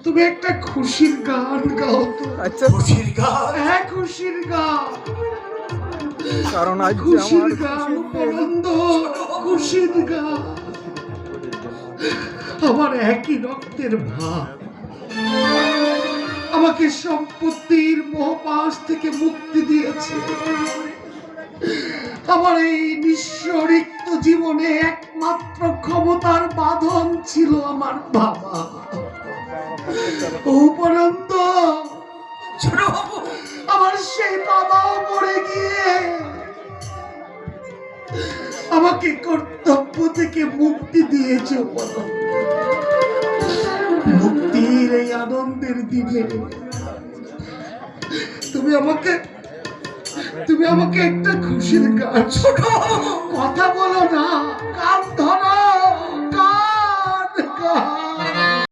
তুমি একটা খুশির গান গাও তো। আচ্ছা, খুশির গান? হ্যাঁ, খুশির গান। কারণ আজ খুশির গান পরন্দ, খুশির গান। আমার একই রক্তের ভাব আমাকে সম্পত্তির মোহপাশ থেকে মুক্তি দিয়েছে। আমার এই নিঃস্বরিক্ত জীবনে একমাত্র ক্ষমতার বাঁধন ছিল আমার বাবা। উপরন্ত আমার সেই বাবাও মরে গিয়ে আমাকে কর্তব্য থেকে মুক্তি দিয়েছে। মুক্তির এই আনন্দের দিনে তুমি আমাকে একটা খুশির গান শোনো। কথা বলো না, কান ধরো, কান।